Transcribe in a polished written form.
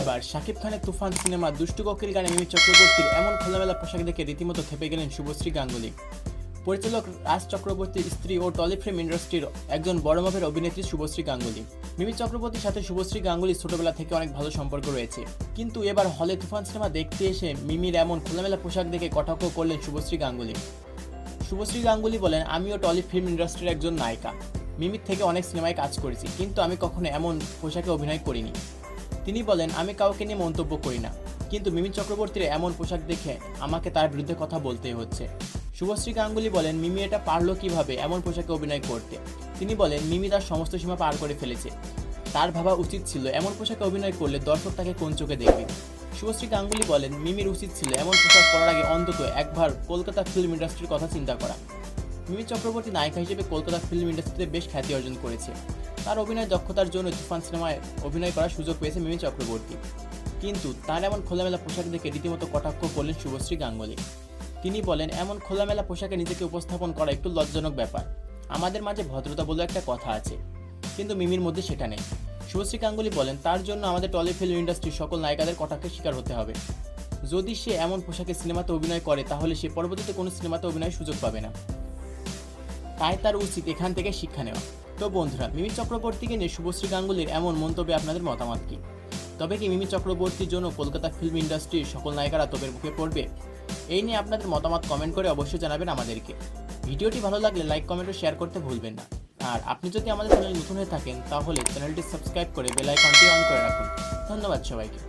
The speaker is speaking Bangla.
এবার শাকিব খানের তুফান সিনেমা দুষ্টু কোকিল গানে মিমি চক্রবর্তীর এমন খোলামেলা পোশাক দেখে রীতিমতো খেপে গেলেন শুভশ্রী গাঙ্গুলী। পরিচালক রাজ চক্রবর্তীর স্ত্রী ও টলিফিল্ম ইন্ডাস্ট্রির একজন বড় মাপের অভিনেত্রী শুভশ্রী গাঙ্গুলী। মিমি চক্রবর্তীর সাথে শুভশ্রী গাঙ্গুলীর ছোটবেলা থেকে অনেক ভালো সম্পর্ক রয়েছে, কিন্তু এবার হলে তুফান সিনেমা দেখতে এসে মিমির এমন খোলামেলা পোশাক দেখে কটাক্ষ করলেন শুভশ্রী গাঙ্গুলী। শুভশ্রী গাঙ্গুলী বলেন, আমিও টলিফিল্ম ইন্ডাস্ট্রির একজন নায়িকা, মিমির থেকে অনেক সিনেমায় কাজ করেছি, কিন্তু আমি কখনো এমন পোশাকে অভিনয় করিনি। তিনি বলেন, আমি কাউকে নিয়ে মন্তব্য করি না, কিন্তু মিমি চক্রবর্তীর এমন পোশাক দেখে আমাকে তার বিরুদ্ধে কথা বলতেই হচ্ছে। শুভশ্রী গাঙ্গুলী বলেন, মিমি এটা পারলো কিভাবে এমন পোশাকে অভিনয় করতে। তিনি বলেন, মিমি তার সমস্ত সীমা পার করে ফেলেছে, তার ভাবা উচিত ছিল এমন পোশাকে অভিনয় করলে দর্শক তাকে কোন চোখে দেখবে। শুভশ্রী গাঙ্গুলী বলেন, মিমির উচিত ছিল এমন পোশাক পরার আগে অন্তত একবার কলকাতা ফিল্ম ইন্ডাস্ট্রির কথা চিন্তা করা। মিমি চক্রবর্তী নায়িকা হিসেবে কলকাতা ফিল্ম ইন্ডাস্ট্রিতে বেশ খ্যাতি অর্জন করেছে। তার অভিনয় দক্ষতার জন্য তুফান সিনেমায় অভিনয় করার সুযোগ পেয়েছে মিমি চক্রবর্তী, কিন্তু তার এমন খোলামেলা পোশাক দেখে রীতিমতো কটাক্ষ করলেন শুভশ্রী গাঙ্গুলী। তিনি বলেন, এমন খোলামেলা পোশাকে নিজেকে উপস্থাপন করা একটু লজ্জাজনক ব্যাপার। আমাদের মাঝে ভদ্রতা বলে একটা কথা আছে, কিন্তু মিমির মধ্যে সেটা নেই। শুভশ্রী গাঙ্গুলী বলেন, তার জন্য আমাদের টলিফিল্ম ইন্ডাস্ট্রির সকল নায়িকাদের কটাক্ষের শিকার হতে হবে। যদি সে এমন পোশাকে সিনেমাতে অভিনয় করে, তাহলে সে পরবর্তীতে কোনো সিনেমাতে অভিনয়ের সুযোগ পাবে না। তাই তার উচিত এখান থেকে শিক্ষা নেওয়া। তো বন্ধুরা, মিমি চক্রবর্তীকে নিয়ে শুভশ্রী গাঙ্গুলীর এমন মন্তব্যে আপনাদের মতামত কি? তবে কি মিমি চক্রবর্তীর জন্য কলকাতা ফিল্ম ইন্ডাস্ট্রির সকল নায়িকারা তোপের মুখে পড়বে? এই নিয়ে আপনাদের মতামত কমেন্ট করে অবশ্যই জানাবেন আমাদেরকে। ভিডিওটি ভালো লাগলে লাইক, কমেন্ট ও শেয়ার করতে ভুলবেন না। আর আপনি যদি আমাদের চ্যানেলে নতুন হয়ে থাকেন, তাহলে চ্যানেলটি সাবস্ক্রাইব করে বেল আইকনটি অন করে রাখুন। ধন্যবাদ সবাইকে।